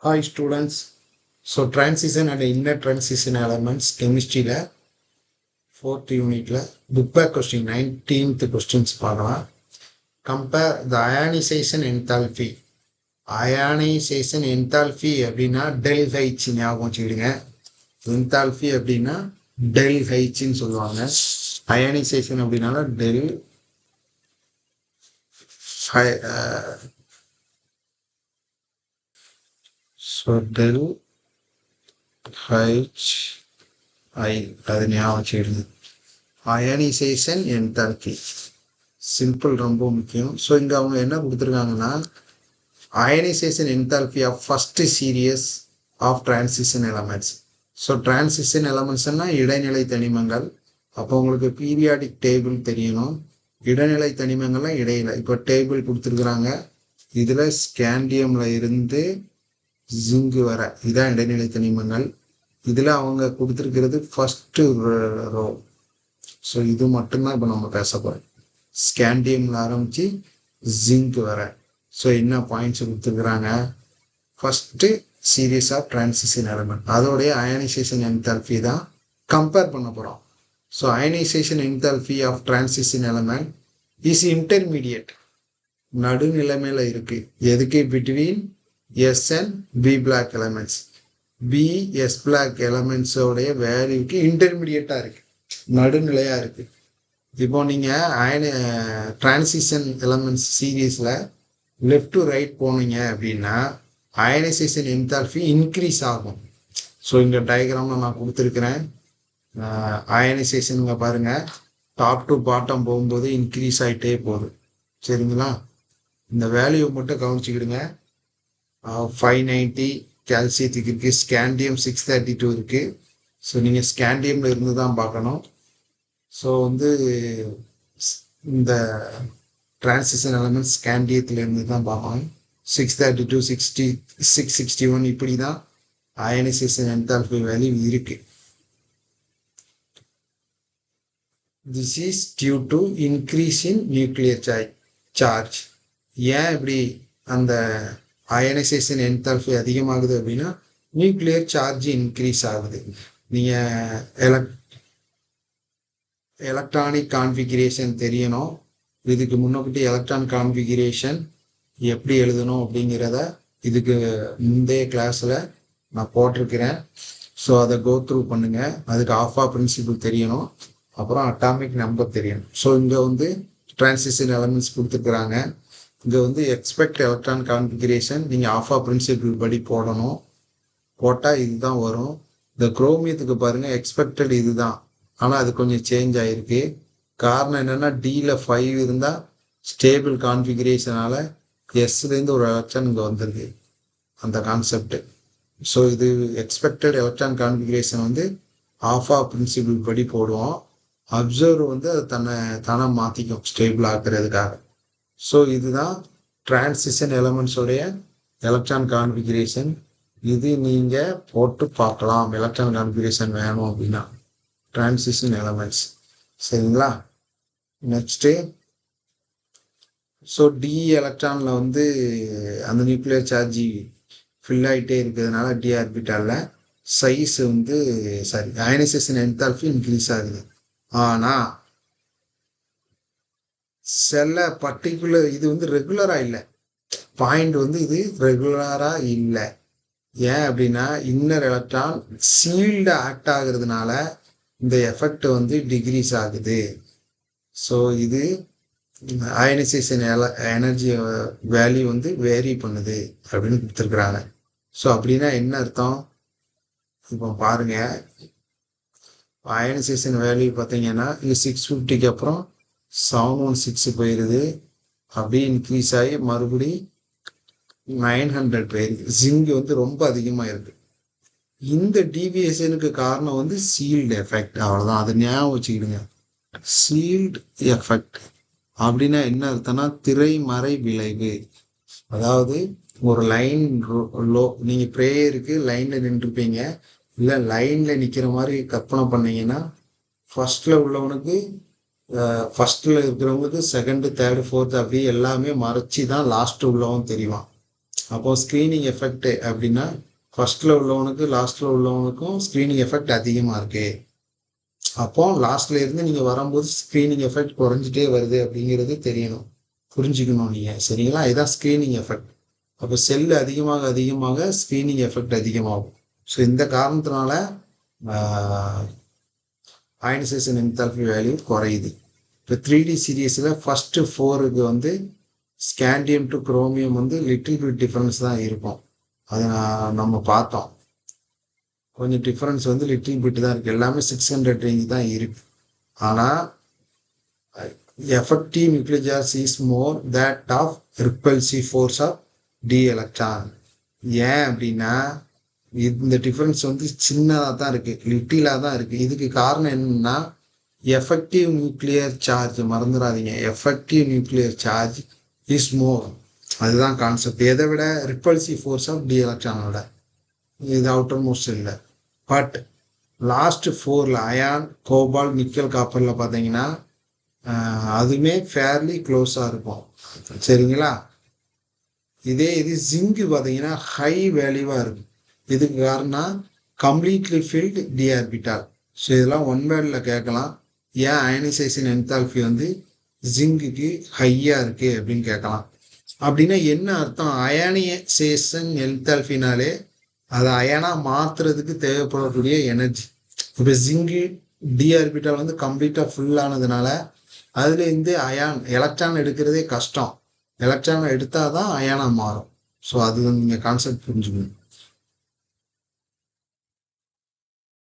Hi students. So transition and inner transition elements chemistry la 4th unit la book back question 19th questions பார்க்கலாம். Compare the ionization enthalpy. Ionization enthalpy அப்படின்னா del H ஞாபகம் வச்சுக்கிடுங்க. Enthalpy அப்படின்னா del H ன்னு சொல்லுவாங்க. Ionization அப்படின்னால del so del H I அது ஞாபகம் வச்சுக்கிடுங்க. அயனைசேஷன் என்தால்பி சிம்பிள் ரொம்ப முக்கியம். ஸோ இங்கே அவங்க என்ன கொடுத்துருக்காங்கன்னா ionisation enthalpy of first series of transition elements. So transition எலமெண்ட்ஸ்னா இடைநிலை தனிமங்கள். அப்போ உங்களுக்கு பீரியாடிக் டேபிள் தெரியணும். இடைநிலை தனிமங்கள்லாம் இடையில இப்போ டேபிள் கொடுத்துருக்குறாங்க. இதில் ஸ்கேண்டியமில் இருந்து ஜிங்கு வர இதான் இடைநிலை தனிமங்கள். இதில் அவங்க கொடுத்துருக்கிறது ஃபர்ஸ்ட் ரோ. ஸோ இது மட்டும்தான் இப்போ நம்ம பேச போகிறோம். ஸ்கேண்டியமில் ஆரம்பித்து ஜிங்க் வர. ஸோ என்ன பாயிண்ட்ஸ் கொடுத்துருக்குறாங்க? First series of transition element அதோடைய அயனைசேஷன் என்தால்பி தான் கம்பேர் பண்ண போகிறோம். So ionisation enthalpy of transition element is intermediate, நடுநிலைமையில் இருக்குது. எதுக்கு? Between S and P block elements. P S block எலமெண்ட்ஸோடைய வேல்யூக்கு இன்டர்மீடியட்டாக இருக்குது, நடுநிலையாக இருக்குது. இப்போ நீங்கள் டிரான்சிஷன் எலமெண்ட்ஸ் சீரீஸில் லெஃப்ட் டு ரைட் போனீங்க அப்படின்னா அயனைசேஷன் என்தால்பி இன்க்ரீஸ் ஆகும். ஸோ இங்கே டயக்ராமில் நான் கொடுத்துருக்குறேன். அயனைசேஷனுங்க பாருங்கள், டாப் டு பாட்டம் போகும்போது இன்க்ரீஸ் ஆகிட்டே போகுது. சரிங்களா? இந்த வேல்யூ மட்டும் கவனிச்சுக்கிடுங்க. 590 கால்சியத்துக்கு இருக்குது, ஸ்கேண்டியம் 632 இருக்குது. ஸோ நீங்கள் ஸ்கேண்டியமில் இருந்து தான் பார்க்கணும். ஸோ இந்த டிரான்சிஷன் எலமெண்ட் ஸ்கேண்டியத்திலேருந்து தான் பார்க்கணும். 632 661 இப்படி தான் அயனைசேஷன் என்தால்பி வேல்யூ இருக்கு. This is due to increase in nuclear charge. ஏன் இப்படி அந்த அயனைசேஷன் என்தால்பி அதிகமாகுது அப்படின்னா நியூக்ளியர் சார்ஜ் இன்க்ரீஸ் ஆகுது. நீங்கள் எலக்ட்ரானிக் கான்ஃபிகரேஷன் தெரியணும். இதுக்கு முன்னாடி எலக்ட்ரான் கான்ஃபிகரேஷன் எப்படி எழுதணும் அப்படிங்கிறத இதுக்கு முந்தைய கிளாஸில் நான் போட்டிருக்கிறேன். ஸோ அதை கோ த்ரூ பண்ணுங்கள். அதுக்கு ஆஃபா பிரின்சிபிள் தெரியணும், அப்புறம் அட்டாமிக் நம்பர் தெரியணும். ஸோ இங்கே டிரான்சிஷன் எலமெண்ட்ஸ் கொடுத்துருக்குறாங்க. இங்கே எக்ஸ்பெக்ட் எலக்ட்ரான் கான்ஃபிகரேஷன் நீங்கள் ஆஃபா பிரின்சிபிள் படி போடணும். போட்டால் இதுதான் வரும். இந்த குரோமியத்துக்கு பாருங்கள், எக்ஸ்பெக்டட் இதுதான், ஆனால் அது கொஞ்சம் சேஞ்ச் ஆகிருக்கு. காரணம் என்னென்னா டியில் 5 இருந்தால் ஸ்டேபிள் கான்ஃபிகரேஷனால் எஸ்லேருந்து ஒரு எலக்ட்ரான் இங்கே வந்திருக்கு, அந்த கான்செப்ட். ஸோ இது expected electron configuration aufbau principle படி போடுவோம். அப்சர்வர் அது தானே மாற்றிக்கும் ஸ்டேபிள் ஆக்குறதுக்காக. ஸோ இதுதான் டிரான்சிஷன் எலமெண்ட்ஸோடைய எலக்ட்ரான் கான்ஃபிகரேஷன். இது நீங்கள் போட்டு பார்க்கலாம் எலக்ட்ரான் கான்ஃபிகரேஷன் வேணும் அப்படின்னா. டிரான்சிஷன் எலமெண்ட்ஸ் சரிங்களா? நெக்ஸ்ட்டு ஸோ டி எலக்ட்ரானில் அந்த நியூக்ளியர் சார்ஜ் ஃபில் ஆகிட்டே இருக்கிறதுனால டி ஆர்பிட்டாலில் size sorry ionisation enthalpy increase ஆகுது. ஆனால் சில பர்டிகுலர் இது ரெகுலராக இல்லை, பாயிண்ட் இது ரெகுலராக இல்லை. ஏன் அப்படின்னா இன்னர் எலக்ட்ரான் சீல்டு ஆக்ட் ஆகுறதுனால இந்த எஃபெக்ட் டிக்ரீஸ் ஆகுது. ஸோ இது அயனைசேஷன் எனர்ஜி வேல்யூ வேரி பண்ணுது அப்படின்னு கொடுத்துருக்குறாங்க. ஸோ அப்படின்னா என்ன அர்த்தம்? இப்போ பாருங்க, அயனைசேஷன் வேல்யூ பார்த்தீங்கன்னா இது 650க்கு அப்புறம் 716 போயிடுது. அப்படியே இன்க்ரீஸ் ஆகி மறுபடி 900 போயிருக்கு. ஜிங்க் ரொம்ப அதிகமாக இருக்கு. இந்த டீவியேஷனுக்கு காரணம் சீல்டு எஃபெக்ட். அவ்வளோதான், அதை ஞாபகம் வச்சுக்கிடுங்க. சீல்டு எஃபெக்ட் அப்படின்னா என்ன அர்த்தம்னா திரைமறை விளைவு. அதாவது ஒரு லைன் நீங்கள் ப்ரேயருக்கு லைனில் நின்றுப்பீங்க, இல்லை லைனில் நிற்கிற மாதிரி கற்பனை பண்ணீங்கன்னா ஃபர்ஸ்டில் உள்ளவனுக்கு ஃபர்ஸ்டில் இருக்கிறவங்களுக்கு செகண்டு தேர்டு ஃபோர்த்து அப்படியே எல்லாமே மறைச்சி தான் லாஸ்ட்டு உள்ளவன் தெரியும். அப்போது ஸ்க்ரீனிங் எஃபெக்ட் அப்படின்னா ஃபர்ஸ்ட்ல உள்ளவனுக்கு லாஸ்ட்ல உள்ளவனுக்கும் ஸ்க்ரீனிங் எஃபெக்ட் அதிகமாக இருக்கு. அப்போ லாஸ்ட்ல இருந்து நீங்கள் வரும்போது ஸ்க்ரீனிங் எஃபெக்ட் குறைஞ்சிட்டே வருது அப்படிங்கிறது தெரியணும், புரிஞ்சுக்கணும் நீங்கள். சரிங்களா? இதுதான் ஸ்க்ரீனிங் எஃபெக்ட். அப்போ செல்லு அதிகமாக அதிகமாக ஸ்க்ரீனிங் எஃபெக்ட் அதிகமாகும். ஸோ இந்த காரணத்தினால அயனைசேஷன் என்தால்பி வேல்யூ குறையுது. இப்போ 3D சீரீஸில் ஃபஸ்ட்டு 4க்கு வந்து ஸ்கேண்டியம் டு குரோமியம் வந்து லிட்டில் பிட் டிஃப்ரென்ஸ் தான் இருக்கும். அதை நம்ம பார்த்தோம். கொஞ்சம் டிஃப்ரென்ஸ் வந்து லிட்டில் பிட் தான் இருக்குது. எல்லாமே 600 ரேஞ்ச் தான் இருக்குது. ஆனால் effective nuclear charge is more that of repulsive force of d electron. ஏன் அப்படின்னா இந்த டிஃபரன்ஸ் வந்து சின்னதாக தான் இருக்குது, லிட்டிலாக தான் இருக்குது. இதுக்கு காரணம் என்னன்னா எஃபெக்டிவ் நியூக்ளியர் சார்ஜ் மறந்துடாதீங்க. Effective nuclear charge is more. அதுதான் கான்செப்ட். எதை விட ரிப்பல்சிவ் ஃபோர்ஸ் ஆஃப் டி எலக்ட்ரானோட. இது அவுட்டர் மோஸ்ட் இல்லை. பட் லாஸ்ட் 4ல் அயான், கோபால், நிக்கல், காப்பரில் பார்த்தீங்கன்னா அதுவுமே ஃபேர்லி க்ளோஸாக இருக்கும். சரிங்களா? இது ஜிங்கு பார்த்தீங்கன்னா ஹை வேல்யூவாக இருக்கும். இதுக்கு காரணம் completely filled d orbital. So இதெல்லாம் ஒன் வேர்டில் கேட்கலாம். ஏன் அயனைசேஷன் என்தால்பி வந்து ஜிங்குக்கு ஹையாக இருக்குது அப்படின்னு கேட்கலாம். அப்படின்னா என்ன அர்த்தம்? அயனைசேஷன் என்தால்பினாலே அதை அயனாக மாற்றுறதுக்கு தேவைப்படக்கூடிய எனர்ஜி. இப்போ ஜிங்கு டி ஆர்பிட்டால் வந்து கம்ப்ளீட்டாக ஃபுல்லானதுனால அதுலேருந்து அயான் எலக்ட்ரான் எடுக்கிறதே கஷ்டம். எலக்ட்ரான் எடுத்தால் தான் அயானாக மாறும். ஸோ அது நீங்கள் கான்செப்ட் புரிஞ்சுக்கணும்.